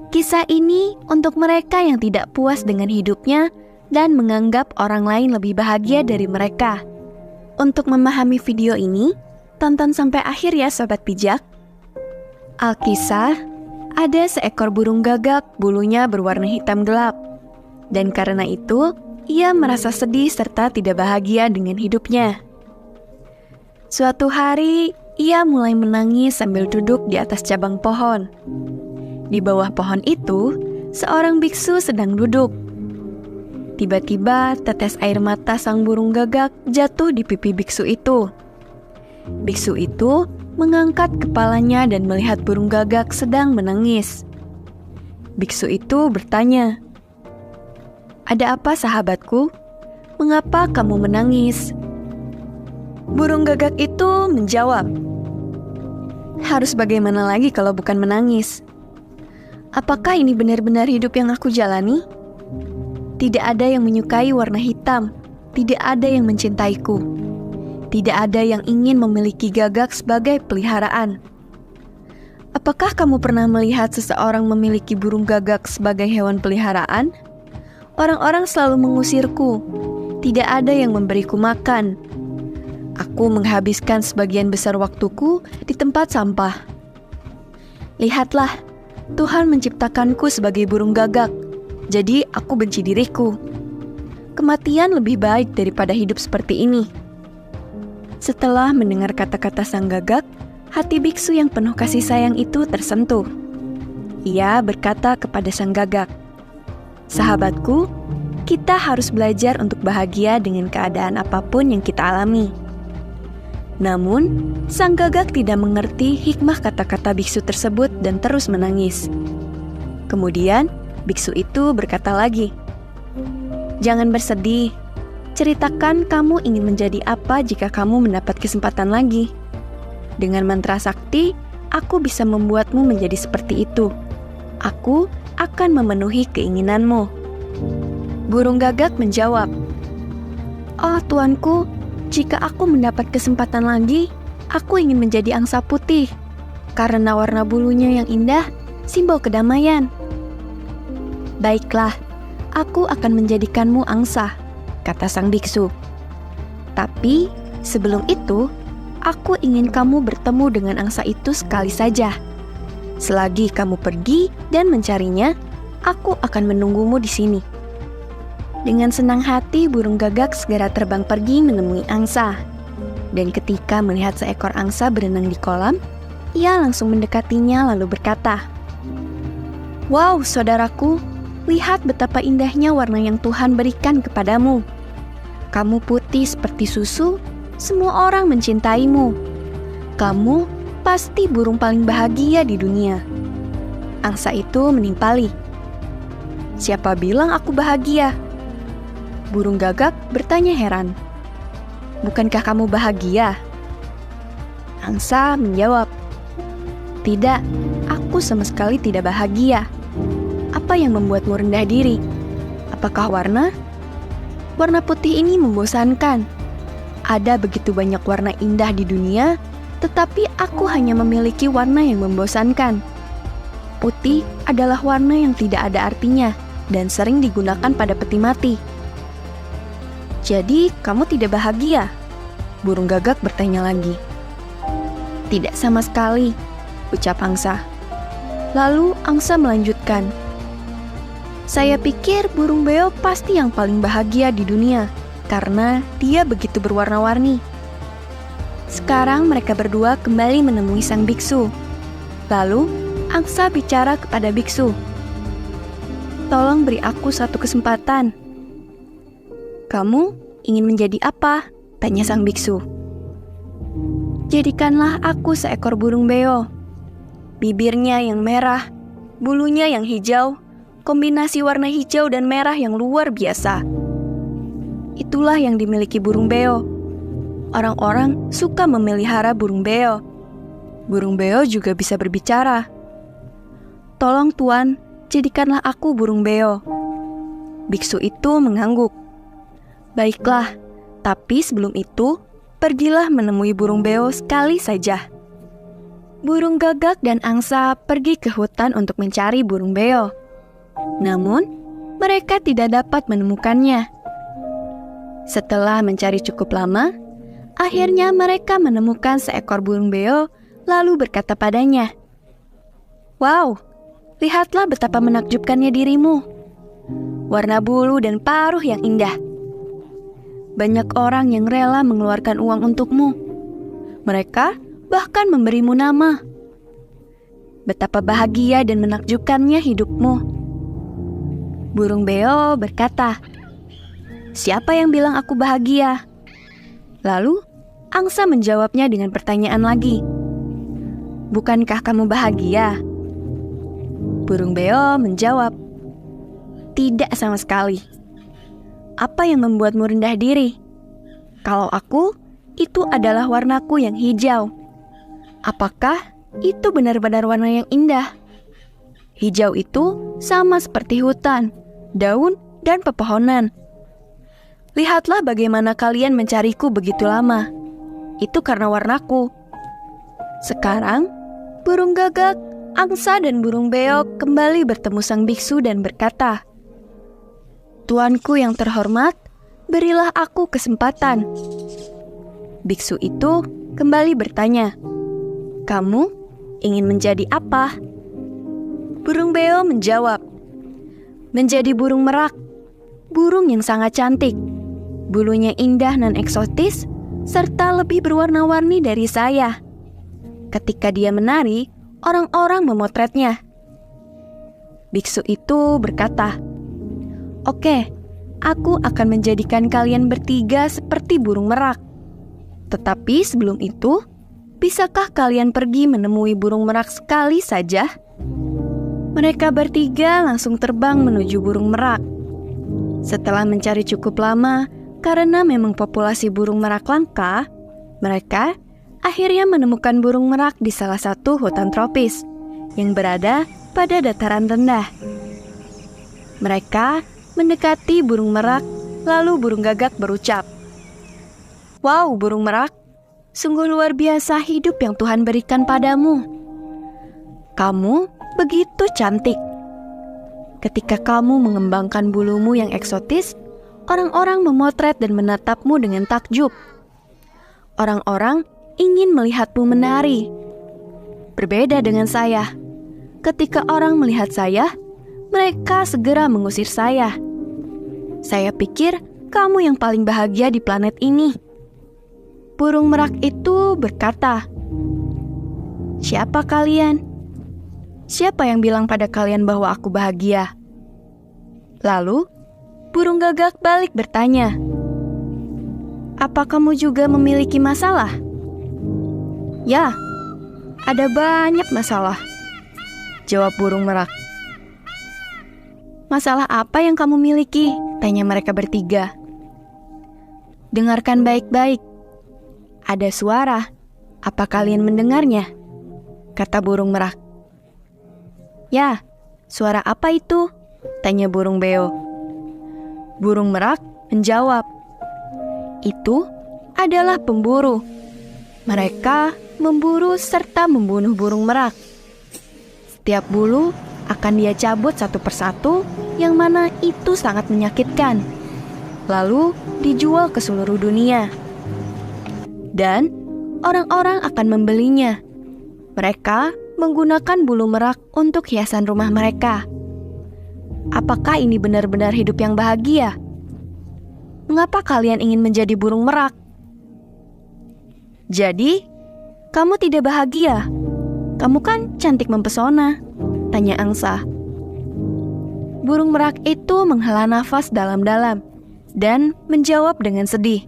Kisah ini untuk mereka yang tidak puas dengan hidupnya dan menganggap orang lain lebih bahagia dari mereka. Untuk memahami video ini, tonton sampai akhir ya Sobat Bijak. Alkisah, ada seekor burung gagak bulunya berwarna hitam gelap. Dan karena itu, ia merasa sedih serta tidak bahagia dengan hidupnya. Suatu hari, ia mulai menangis sambil duduk di atas cabang pohon. Di bawah pohon itu, seorang biksu sedang duduk. Tiba-tiba, tetes air mata sang burung gagak jatuh di pipi biksu itu. Biksu itu mengangkat kepalanya dan melihat burung gagak sedang menangis. Biksu itu bertanya, "Ada apa sahabatku? Mengapa kamu menangis?" Burung gagak itu menjawab, "Harus bagaimana lagi kalau bukan menangis? Apakah ini benar-benar hidup yang aku jalani? Tidak ada yang menyukai warna hitam, tidak ada yang mencintaiku. Tidak ada yang ingin memiliki gagak sebagai peliharaan. Apakah kamu pernah melihat seseorang memiliki burung gagak sebagai hewan peliharaan? Orang-orang selalu mengusirku, tidak ada yang memberiku makan. Aku menghabiskan sebagian besar waktuku di tempat sampah. Lihatlah, Tuhan menciptakanku sebagai burung gagak, jadi aku benci diriku. Kematian lebih baik daripada hidup seperti ini." Setelah mendengar kata-kata sang gagak, hati biksu yang penuh kasih sayang itu tersentuh. Ia berkata kepada sang gagak, "Sahabatku, kita harus belajar untuk bahagia dengan keadaan apapun yang kita alami." Namun, sang gagak tidak mengerti hikmah kata-kata biksu tersebut dan terus menangis. Kemudian, biksu itu berkata lagi, "Jangan bersedih. Ceritakan kamu ingin menjadi apa jika kamu mendapat kesempatan lagi. Dengan mantra sakti, aku bisa membuatmu menjadi seperti itu. Aku akan memenuhi keinginanmu." Burung gagak menjawab, "Oh tuanku, jika aku mendapat kesempatan lagi, aku ingin menjadi angsa putih, karena warna bulunya yang indah, simbol kedamaian." "Baiklah, aku akan menjadikanmu angsa," kata sang biksu. "Tapi sebelum itu, aku ingin kamu bertemu dengan angsa itu sekali saja. Selagi kamu pergi dan mencarinya, aku akan menunggumu di sini." Dengan senang hati, burung gagak segera terbang pergi menemui angsa. Dan ketika melihat seekor angsa berenang di kolam, ia langsung mendekatinya lalu berkata, "Wow, saudaraku, lihat betapa indahnya warna yang Tuhan berikan kepadamu. Kamu putih seperti susu, semua orang mencintaimu. Kamu pasti burung paling bahagia di dunia." Angsa itu menimpali, "Siapa bilang aku bahagia?" Burung gagak bertanya heran, "Bukankah kamu bahagia?" Angsa menjawab, "Tidak, aku sama sekali tidak bahagia. Apa yang membuatmu rendah diri? Apakah warna? Warna putih ini membosankan. Ada begitu banyak warna indah di dunia, tetapi aku hanya memiliki warna yang membosankan. Putih adalah warna yang tidak ada artinya dan sering digunakan pada peti mati." "Jadi, kamu tidak bahagia?" Burung gagak bertanya lagi. "Tidak sama sekali," ucap angsa. Lalu angsa melanjutkan, "Saya pikir burung beo pasti yang paling bahagia di dunia, karena dia begitu berwarna-warni." Sekarang mereka berdua kembali menemui sang biksu. Lalu, angsa bicara kepada biksu, "Tolong beri aku satu kesempatan." "Kamu ingin menjadi apa?" tanya sang biksu. "Jadikanlah aku seekor burung beo. Bibirnya yang merah, bulunya yang hijau, kombinasi warna hijau dan merah yang luar biasa. Itulah yang dimiliki burung beo. Orang-orang suka memelihara burung beo. Burung beo juga bisa berbicara. Tolong tuan, jadikanlah aku burung beo." Biksu itu mengangguk. "Baiklah, tapi sebelum itu, pergilah menemui burung beo sekali saja." Burung gagak dan angsa pergi ke hutan untuk mencari burung beo. Namun, mereka tidak dapat menemukannya. Setelah mencari cukup lama, akhirnya mereka menemukan seekor burung beo, lalu berkata padanya, "Wow, lihatlah betapa menakjubkannya dirimu. Warna bulu dan paruh yang indah. Banyak orang yang rela mengeluarkan uang untukmu. Mereka bahkan memberimu nama. Betapa bahagia dan menakjubkannya hidupmu." Burung beo berkata, "Siapa yang bilang aku bahagia?" Lalu, angsa menjawabnya dengan pertanyaan lagi, "Bukankah kamu bahagia?" Burung beo menjawab, "Tidak sama sekali. Apa yang membuatmu rendah diri? Kalau aku, itu adalah warnaku yang hijau. Apakah itu benar-benar warna yang indah? Hijau itu sama seperti hutan, daun, dan pepohonan. Lihatlah bagaimana kalian mencariku begitu lama. Itu karena warnaku." Sekarang, burung gagak, angsa, dan burung beo kembali bertemu sang biksu dan berkata, "Tuanku yang terhormat, berilah aku kesempatan." Biksu itu kembali bertanya, "Kamu ingin menjadi apa?" Burung beo menjawab, "Menjadi burung merak, burung yang sangat cantik. Bulunya indah dan eksotis, serta lebih berwarna-warni dari saya. Ketika dia menari, orang-orang memotretnya." Biksu itu berkata, "Oke, aku akan menjadikan kalian bertiga seperti burung merak. Tetapi sebelum itu, bisakah kalian pergi menemui burung merak sekali saja?" Mereka bertiga langsung terbang menuju burung merak. Setelah mencari cukup lama, karena memang populasi burung merak langka, mereka akhirnya menemukan burung merak di salah satu hutan tropis yang berada pada dataran rendah. Mereka mendekati burung merak, lalu burung gagak berucap, "Wow, burung merak, sungguh luar biasa hidup yang Tuhan berikan padamu. Kamu begitu cantik. Ketika kamu mengembangkan bulumu yang eksotis, orang-orang memotret dan menatapmu dengan takjub. Orang-orang ingin melihatmu menari. Berbeda dengan saya. Ketika orang melihat saya, mereka segera mengusir saya. Saya pikir kamu yang paling bahagia di planet ini." Burung merak itu berkata, "Siapa kalian? Siapa yang bilang pada kalian bahwa aku bahagia?" Lalu, burung gagak balik bertanya, "Apa kamu juga memiliki masalah?" "Ya, ada banyak masalah," jawab burung merak. "Masalah apa yang kamu miliki?" tanya mereka bertiga. "Dengarkan baik-baik. Ada suara. Apa kalian mendengarnya?" kata burung merak. "Ya, suara apa itu?" tanya burung beo. Burung merak menjawab, "Itu adalah pemburu. Mereka memburu serta membunuh burung merak. Setiap bulu akan dia cabut satu persatu, yang mana itu sangat menyakitkan. Lalu dijual ke seluruh dunia. Dan orang-orang akan membelinya. Mereka menggunakan bulu merak untuk hiasan rumah mereka. Apakah ini benar-benar hidup yang bahagia? Mengapa kalian ingin menjadi burung merak?" "Jadi, kamu tidak bahagia? Kamu kan cantik mempesona," tanya angsa. Burung merak itu menghela nafas dalam-dalam dan menjawab dengan sedih,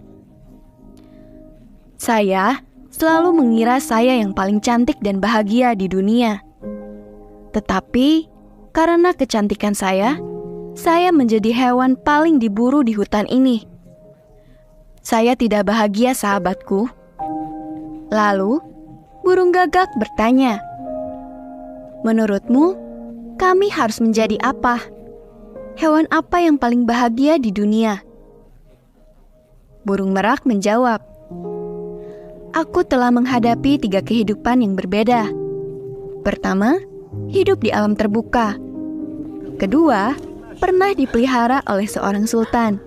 "Saya selalu mengira saya yang paling cantik dan bahagia di dunia. Tetapi karena kecantikan saya menjadi hewan paling diburu di hutan ini. Saya tidak bahagia, sahabatku." Lalu, burung gagak bertanya, "Menurutmu, kami harus menjadi apa? Hewan apa yang paling bahagia di dunia?" Burung merak menjawab, "Aku telah menghadapi 3 kehidupan yang berbeda. Pertama, hidup di alam terbuka. Kedua, pernah dipelihara oleh seorang sultan.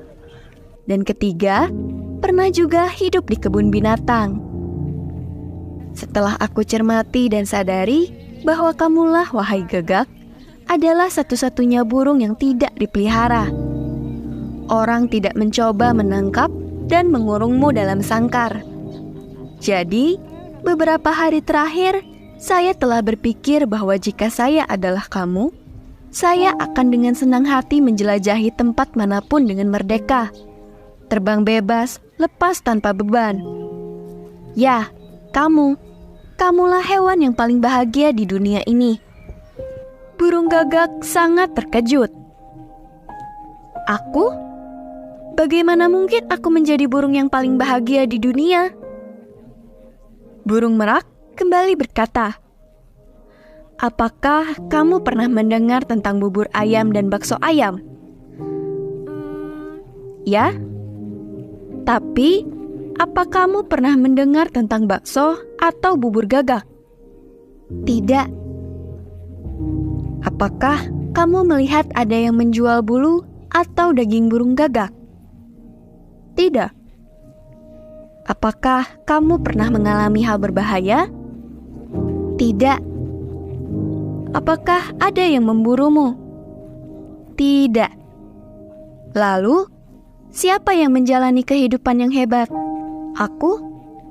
Dan ketiga, pernah juga hidup di kebun binatang. Setelah aku cermati dan sadari bahwa kamulah, wahai Gagak, adalah satu-satunya burung yang tidak dipelihara. Orang tidak mencoba menangkap dan mengurungmu dalam sangkar. Jadi, beberapa hari terakhir, saya telah berpikir bahwa jika saya adalah kamu, saya akan dengan senang hati menjelajahi tempat manapun dengan merdeka. Terbang bebas, lepas tanpa beban. Ya, kamulah hewan yang paling bahagia di dunia ini. Burung Gagak sangat terkejut. Aku? Bagaimana mungkin aku menjadi burung yang paling bahagia di dunia? Burung Merak kembali berkata, apakah kamu pernah mendengar tentang bubur ayam dan bakso ayam? Ya? Tapi, apa kamu pernah mendengar tentang bakso atau bubur Gagak? Tidak. Apakah kamu melihat ada yang menjual bulu atau daging burung Gagak? Tidak. Apakah kamu pernah mengalami hal berbahaya? Tidak. Apakah ada yang memburumu? Tidak. Lalu, siapa yang menjalani kehidupan yang hebat? Aku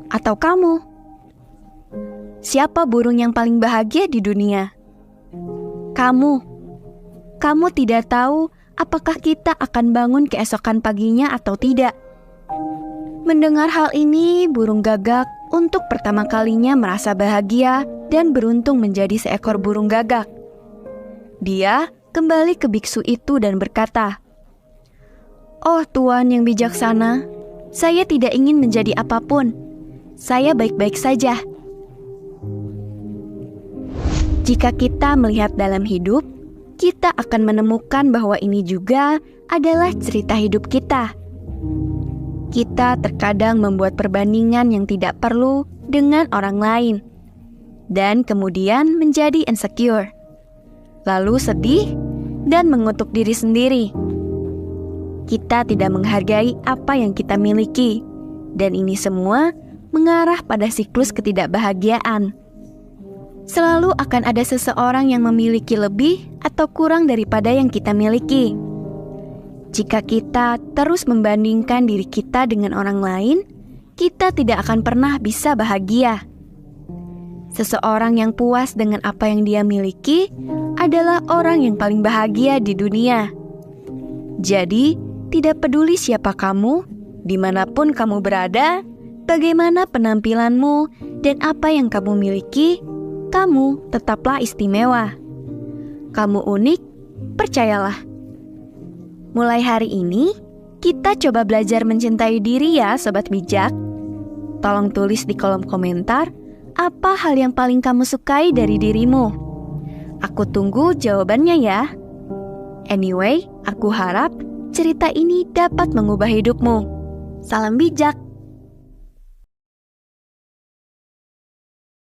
atau kamu? Siapa burung yang paling bahagia di dunia? Kamu. Kamu tidak tahu apakah kita akan bangun keesokan paginya atau tidak. Mendengar hal ini, burung Gagak untuk pertama kalinya merasa bahagia dan beruntung menjadi seekor burung Gagak. Dia kembali ke biksu itu dan berkata, "Oh Tuan yang bijaksana, saya tidak ingin menjadi apapun. Saya baik-baik saja." Jika kita melihat dalam hidup, kita akan menemukan bahwa ini juga adalah cerita hidup kita. Kita terkadang membuat perbandingan yang tidak perlu dengan orang lain, dan kemudian menjadi insecure, lalu sedih dan mengutuk diri sendiri. Kita tidak menghargai apa yang kita miliki, dan ini semua mengarah pada siklus ketidakbahagiaan. Selalu akan ada seseorang yang memiliki lebih atau kurang daripada yang kita miliki. Jika kita terus membandingkan diri kita dengan orang lain, kita tidak akan pernah bisa bahagia. Seseorang yang puas dengan apa yang dia miliki adalah orang yang paling bahagia di dunia. Jadi, tidak peduli siapa kamu, dimanapun kamu berada, bagaimana penampilanmu, dan apa yang kamu miliki, kamu tetaplah istimewa. Kamu unik, percayalah. Mulai hari ini, kita coba belajar mencintai diri ya, Sobat Bijak. Tolong tulis di kolom komentar, apa hal yang paling kamu sukai dari dirimu? Aku tunggu jawabannya ya. Anyway, aku harap cerita ini dapat mengubah hidupmu. Salam bijak!